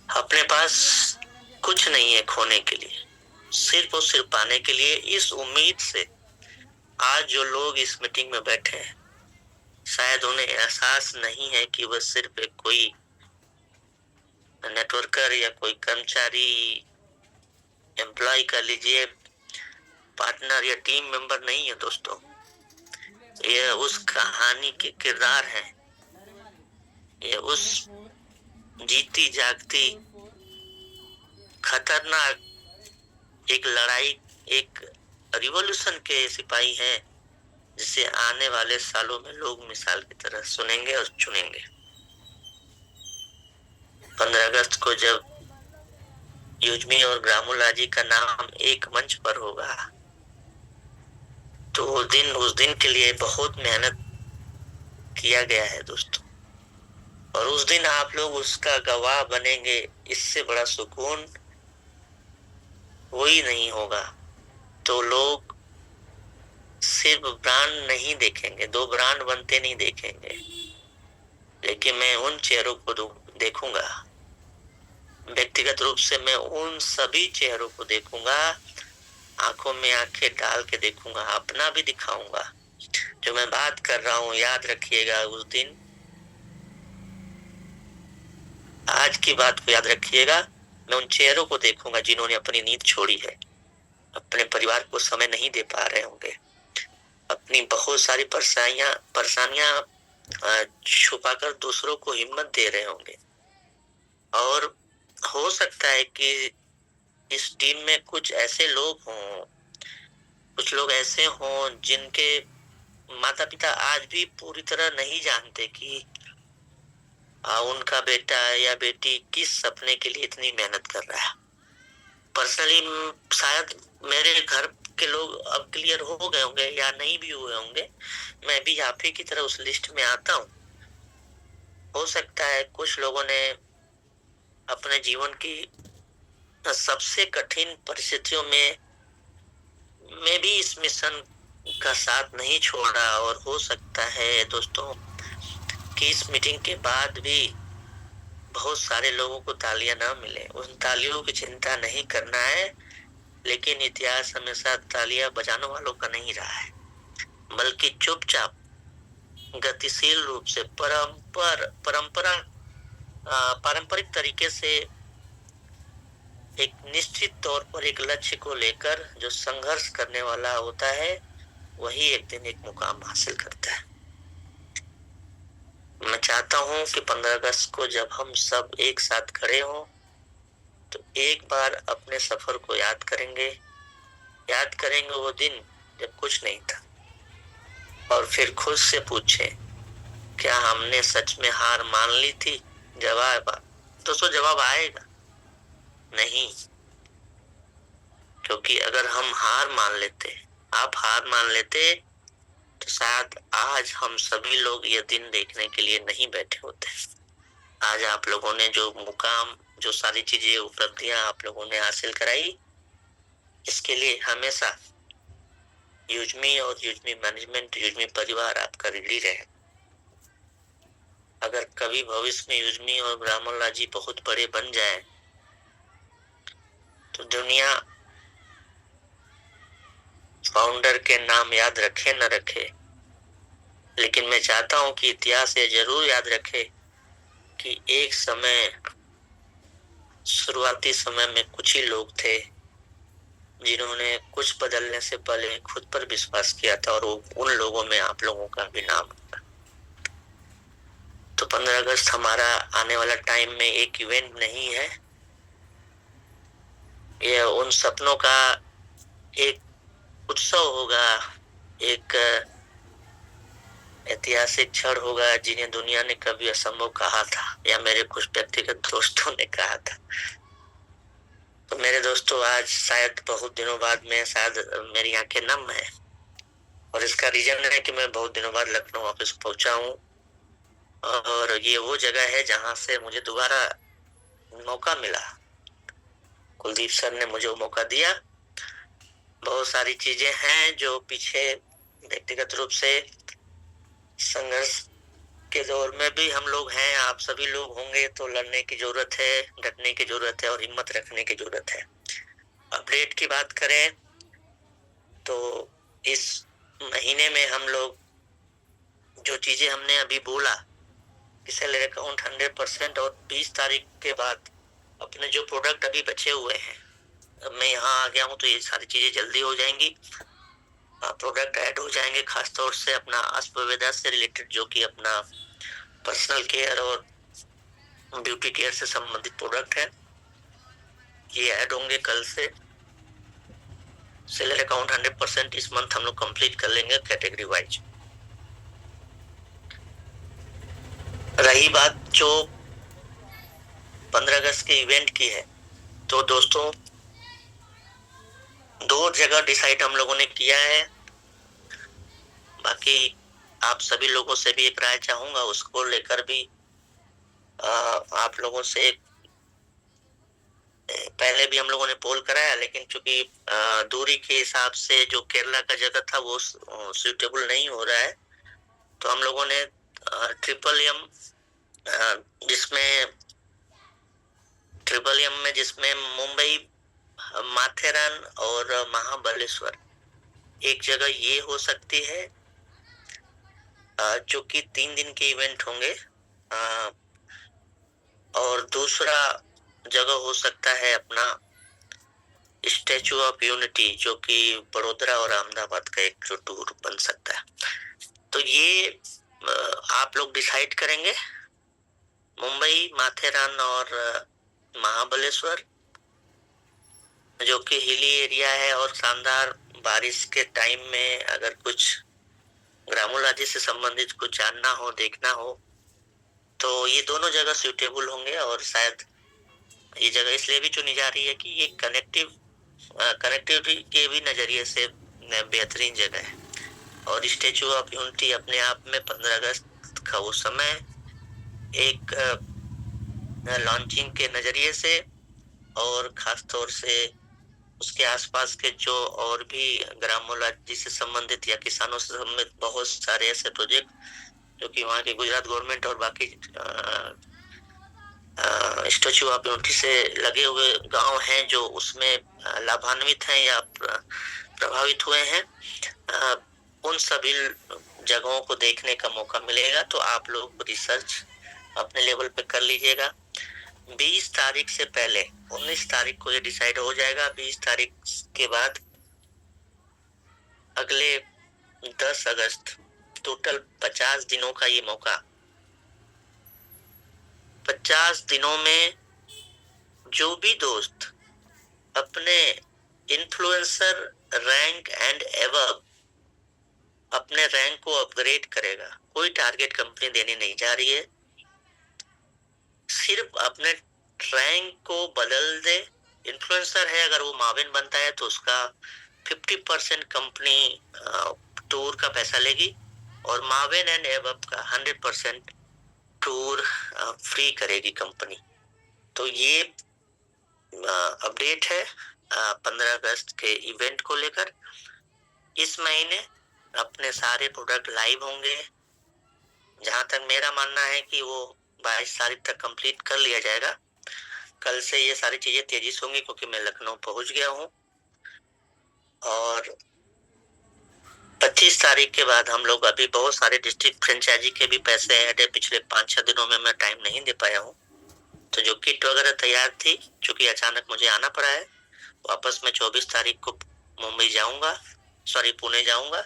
अपने पास कुछ नहीं है खोने के लिए, सिर्फ और सिर्फ पाने के लिए। इस उम्मीद से आज जो लोग इस मीटिंग में बैठे हैं, शायद उन्हें एहसास नहीं है कि वह सिर्फ एक कोई नेटवर्कर या कोई कर्मचारी, एम्प्लॉय कर लीजिए, पार्टनर या टीम मेंबर नहीं है दोस्तों। ये उस कहानी के किरदार हैं, ये उस जीती जागती खतरनाक एक लड़ाई, एक रिवॉल्यूशन के सिपाही हैं, जिसे आने वाले सालों में लोग मिसाल की तरह सुनेंगे और चुनेंगे। 15 अगस्त को जब युजमी और ग्रामोला जी का नाम एक मंच पर होगा, तो उस दिन के लिए बहुत मेहनत किया गया है दोस्तों। और उस दिन आप लोग उसका गवाह बनेंगे। इससे बड़ा सुकून कोई नहीं होगा। तो लोग सिर्फ ब्रांड नहीं देखेंगे, 2 ब्रांड बनते नहीं देखेंगे, लेकिन मैं उन चेहरों को देखूंगा। व्यक्तिगत रूप से मैं उन सभी चेहरों को देखूंगा, आंखों में आंखें डाल के देखूंगा, अपना भी दिखाऊंगा। जो मैं बात कर रहा हूं, याद रखिएगा उस दिन, आज की बात को याद रखिएगा। मैं उन चेहरों को देखूंगा जिन्होंने अपनी नींद छोड़ी है, अपने परिवार को समय नहीं दे पा रहे होंगे, अपनी बहुत सारी परेशानियां छुपाकर दूसरों को हिम्मत दे रहे होंगे। और हो सकता है कि इस टीम में कुछ ऐसे लोग हों, कुछ लोग ऐसे हों जिनके माता पिता आज भी पूरी तरह नहीं जानते कि उनका बेटा या बेटी किस सपने के लिए इतनी मेहनत कर रहा है। पर्सनली शायद मेरे घर के लोग अब क्लियर हो गए होंगे या नहीं भी हुए होंगे, मैं भी आप ही की तरह उस लिस्ट में आता हूँ। हो सकता है कुछ लोगों ने अपने जीवन की सबसे कठिन परिस्थितियों में भी इस मिशन का साथ नहीं छोड़ा, और हो सकता है दोस्तों कि इस मीटिंग के बाद भी बहुत सारे लोगों को तालियां ना मिले। उन तालियों की चिंता नहीं करना है, लेकिन इतिहास हमेशा तालियां बजाने वालों का नहीं रहा है, बल्कि चुपचाप गतिशील रूप से पारंपरिक तरीके से एक निश्चित तौर पर एक लक्ष्य को लेकर जो संघर्ष करने वाला होता है, वही एक दिन एक मुकाम हासिल करता है। मैं चाहता हूं कि 15 अगस्त को जब हम सब एक साथ खड़े हों, तो एक बार अपने सफर को याद करेंगे वो दिन जब कुछ नहीं था, और फिर खुद से पूछें, क्या हमने सच में हार मान ली थी? जवाब आएगा नहीं, क्योंकि अगर हम हार मान लेते, आप हार मान लेते, तो शायद आज हम सभी लोग ये दिन देखने के लिए नहीं बैठे होते। आज आप लोगों ने जो मुकाम, जो सारी चीजें, उपलब्धियां आप लोगों ने हासिल कराई, इसके लिए हमेशा यूजमी और यूजमी मैनेजमेंट, यूजमी परिवार आपका ऋणी रहे। अगर कभी भविष्य में यूजमी और ब्राह्मण लाजी बहुत बड़े बन जाए, तो दुनिया फाउंडर के नाम याद रखे न रखे, लेकिन मैं चाहता हूं कि इतिहास ये जरूर याद रखे कि एक समय, शुरुआती समय में कुछ ही लोग थे जिन्होंने कुछ बदलने से पहले खुद पर विश्वास किया था, और उन लोगों में आप लोगों का भी नाम होगा। तो 15 अगस्त हमारा आने वाला टाइम में एक इवेंट नहीं है, यह उन सपनों का एक उत्सव होगा, एक ऐतिहासिक क्षण होगा जिन्हें दुनिया ने कभी असंभव कहा था, या मेरे कुछ व्यक्तिगत दोस्तों ने कहा था। तो मेरे दोस्तों, आज शायद बहुत दिनों बाद मेरी आंखें नम है, और इसका रीजन है कि मैं बहुत दिनों बाद लखनऊ ऑफिस पहुंचा हूं, और ये वो जगह है जहां से मुझे दोबारा मौका मिला। कुलदीप सर ने मुझे वो मौका दिया। बहुत सारी चीजें हैं जो पीछे व्यक्तिगत रूप से संघर्ष के दौर में भी हम लोग हैं, आप सभी लोग होंगे, तो लड़ने की जरूरत है, डटने की जरूरत है, और हिम्मत रखने की जरूरत है। अपडेट की बात करें तो इस महीने में हम लोग जो चीजें हमने अभी बोला कि सेलर अकाउंट 100%, और 20 तारीख के बाद अपने जो प्रोडक्ट अभी बचे हुए हैं, अब मैं यहाँ आ गया हूँ तो ये सारी चीजें जल्दी हो जाएंगी, प्रोडक्ट ऐड हो जाएंगे। खासतौर से अपना अस्पवेदा से रिलेटेड, जो कि अपना पर्सनल केयर और ब्यूटी केयर से संबंधित प्रोडक्ट है, ये ऐड होंगे कल से। सेलर अकाउंट 100% इस मंथ हम लोग कंप्लीट कर लेंगे कैटेगरी वाइज। रही बात जो 15 अगस्त के इवेंट की है, तो दोस्तों 2 जगह डिसाइड हम लोगों ने किया है। बाकी आप सभी लोगों से भी एक राय चाहूंगा, उसको लेकर भी आप लोगों से पहले भी हम लोगों ने पोल कराया, लेकिन चूंकि दूरी के हिसाब से जो केरला का जगह था वो सुटेबल नहीं हो रहा है, तो हम लोगों ने ट्रिपल एम जिसमें मुंबई, माथेरान और महाबलेश्वर एक जगह ये हो सकती है, जो कि 3 दिन के इवेंट होंगे। और दूसरा जगह हो सकता है अपना स्टैचू ऑफ यूनिटी, जो कि बड़ोदरा और अहमदाबाद का एक जो टूर बन सकता है। तो ये आप लोग डिसाइड करेंगे। मुंबई, माथेरान और महाबलेश्वर, जो कि हिली एरिया है और शानदार, बारिश के टाइम में अगर कुछ ग्रामोलॉजी से संबंधित कुछ जानना हो, देखना हो, तो ये दोनों जगह सूटेबल होंगे। और शायद ये जगह इसलिए भी चुनी जा रही है कि ये कनेक्टिविटी के भी नजरिए से बेहतरीन जगह है। और स्टेचू ऑफ यूनिटी अपने आप में 15 अगस्त का वो समय एक लॉन्चिंग के नजरिए से, और खास तौर से उसके आसपास के जो और भी ग्रामोलॉजी से संबंधित या किसानों से संबंधित बहुत सारे ऐसे प्रोजेक्ट जो कि वहाँ के गुजरात गवर्नमेंट और बाकी स्टैचू ऑफ यूनिटी से लगे हुए गांव हैं जो उसमें लाभान्वित हैं या प्रभावित हुए हैं, उन सभी जगहों को देखने का मौका मिलेगा। तो आप लोग रिसर्च अपने लेवल पे कर लीजिएगा। 20 तारीख से पहले 19 तारीख को ये डिसाइड हो जाएगा। 20 तारीख के बाद अगले 10 अगस्त, टोटल 50 दिनों का ये मौका। 50 दिनों में जो भी दोस्त अपने इन्फ्लुएंसर रैंक एंड एबव अपने रैंक को अपग्रेड करेगा, कोई टारगेट कंपनी देने नहीं जा रही है, सिर्फ अपने रैंक को बदल दे। इन्फ्लुएंसर है, अगर वो माविन बनता है तो उसका 50% कंपनी टूर का पैसा लेगी और माविन एंड एबव का 100% टूर फ्री करेगी कंपनी। तो ये अपडेट है 15 अगस्त के इवेंट को लेकर। इस महीने अपने सारे प्रोडक्ट लाइव होंगे। जहां तक मेरा मानना है कि वो 22 तारीख तक कंप्लीट कर लिया जाएगा। कल से ये सारी चीजें तेजी से होंगी क्योंकि मैं लखनऊ पहुंच गया हूँ। और 25 तारीख के बाद हम लोग, अभी बहुत सारे डिस्ट्रिक्ट फ्रेंचाइजी के भी पैसे ऐड है। पिछले 5-6 दिनों में मैं टाइम नहीं दे पाया हूँ, तो जो किट वगैरह तैयार थी, चूंकि अचानक मुझे आना पड़ा है, वापस मैं 24 तारीख को मुंबई जाऊंगा, पुणे जाऊंगा,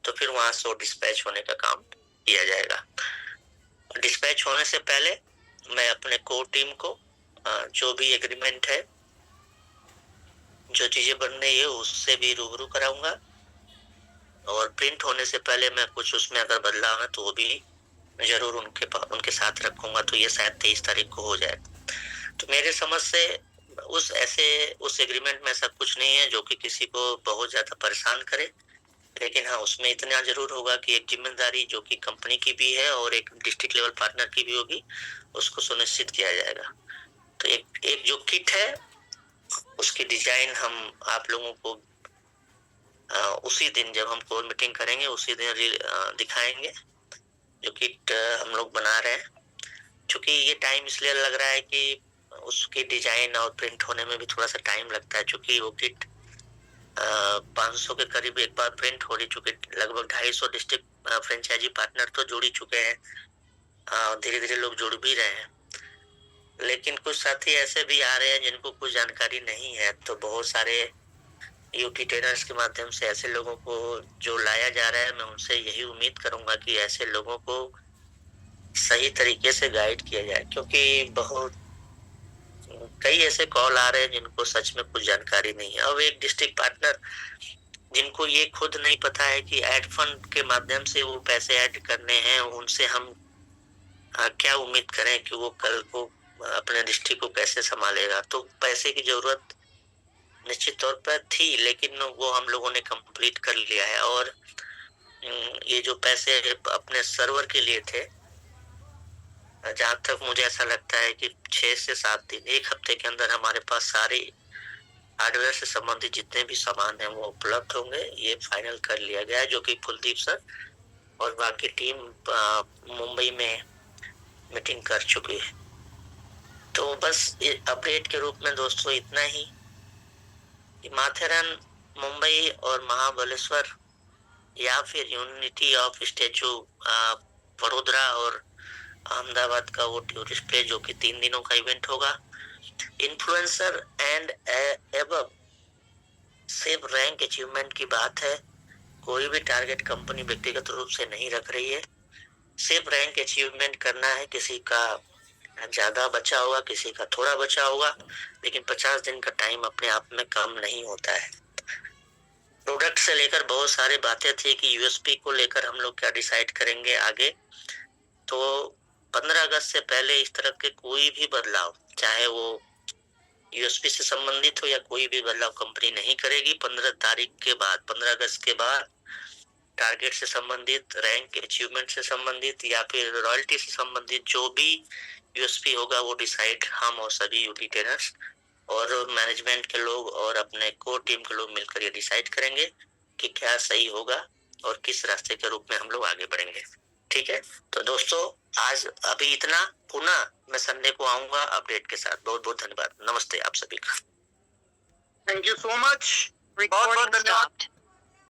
तो फिर वहां से डिस्पैच होने का काम किया जाएगा। डिस्पैच होने से पहले मैं अपने कोर टीम को जो भी एग्रीमेंट है, जो चीजें बन रही है, उससे भी रूबरू कराऊंगा। और प्रिंट होने से पहले मैं कुछ उसमें अगर बदलाव है तो वो भी जरूर उनके साथ रखूंगा। तो ये शायद 23 तारीख को हो जाए। तो मेरे समझ से उस एग्रीमेंट में ऐसा कुछ नहीं है जो कि किसी को बहुत ज्यादा परेशान करे, लेकिन हाँ, उसमें इतना जरूर होगा कि एक जिम्मेदारी जो कि कंपनी की भी है और एक डिस्ट्रिक्ट लेवल पार्टनर की भी होगी, उसको सुनिश्चित किया जाएगा। तो एक जो किट है उसकी डिजाइन हम आप लोगों को उसी दिन जब हम कोर मीटिंग करेंगे उसी दिन दिखाएंगे जो किट हम लोग बना रहे हैं। क्योंकि ये टाइम इसलिए लग रहा है कि उसकी डिजाइन और प्रिंट होने में भी थोड़ा सा टाइम लगता है, क्योंकि वो किट 500 के करीब एक बार प्रिंट हो रही, चुकी लगभग 250 डिस्ट्रिक्ट फ्रेंचाइजी पार्टनर तो जुड़ ही चुके हैं, धीरे धीरे लोग जुड़ भी रहे हैं। लेकिन कुछ साथी ऐसे भी आ रहे हैं जिनको कुछ जानकारी नहीं है, तो बहुत सारे यूटी ट्रेनर्स के माध्यम से ऐसे लोगों को जो लाया जा रहा है, मैं उनसे यही उम्मीद करूंगा कि ऐसे लोगों को सही तरीके से गाइड किया जाए, क्योंकि बहुत कई ऐसे कॉल आ रहे हैं जिनको सच में कुछ जानकारी नहीं है। अब एक डिस्ट्रिक्ट पार्टनर जिनको ये खुद नहीं पता है कि एड फंड के माध्यम से वो पैसे ऐड करने हैं, उनसे हम क्या उम्मीद करें कि वो कल को अपने डिस्ट्रिक्ट को कैसे संभालेगा। तो पैसे की जरूरत निश्चित तौर पर थी, लेकिन वो हम लोगों ने कंप्लीट कर लिया है। और ये जो पैसे अपने सर्वर के लिए थे, जहाँ तक मुझे ऐसा लगता है कि 6 से 7 दिन, 1 हफ्ते के अंदर हमारे पास सारे हार्डवेयर से संबंधित जितने भी सामान हैं वो उपलब्ध होंगे। ये फाइनल कर लिया गया है, जो कि कुलदीप सर और बाकी टीम मुंबई में मीटिंग कर चुकी है। तो बस अपडेट के रूप में दोस्तों इतना ही कि माथेरन, मुंबई और महाबलेश्वर या फिर यूनिटी ऑफ स्टैचू वडोदरा और अहमदाबाद का वो टूरिस्ट प्लेस, जो कि 3 दिनों का इवेंट होगा। इन्फ्लुएंसर एंड एबव सिर्फ रैंक अचीवमेंट की बात है। कोई भी टारगेट कंपनी व्यक्तिगत रूप से नहीं रख रही है। सिर्फ रैंक अचीवमेंट करना है। किसी का ज्यादा बचा होगा, किसी का थोड़ा बचा होगा, लेकिन 50 दिन का टाइम अपने आप में कम नहीं होता है। प्रोडक्ट से लेकर बहुत सारी बातें थी कि यूएसपी को लेकर हम लोग क्या डिसाइड करेंगे आगे। तो 15 अगस्त से पहले इस तरह के कोई भी बदलाव, चाहे वो यूएसपी से संबंधित हो या कोई भी बदलाव, कंपनी नहीं करेगी। 15 तारीख के बाद, 15 अगस्त के बाद टारगेट से संबंधित, रैंक अचीवमेंट से संबंधित या फिर रॉयल्टी से संबंधित जो भी यूएसपी होगा वो डिसाइड हम और सभी यूटी ट्रेनर्स और मैनेजमेंट के लोग और अपने कोर टीम के लोग मिलकर ये डिसाइड करेंगे कि क्या सही होगा और किस रास्ते के रूप में हम लोग आगे बढ़ेंगे। ठीक है, तो दोस्तों आज अभी इतना। पुनः मैं संडे को आऊंगा अपडेट के साथ। बहुत बहुत धन्यवाद। नमस्ते आप सभी का। थैंक यू सो मच, बहुत बहुत धन्यवाद।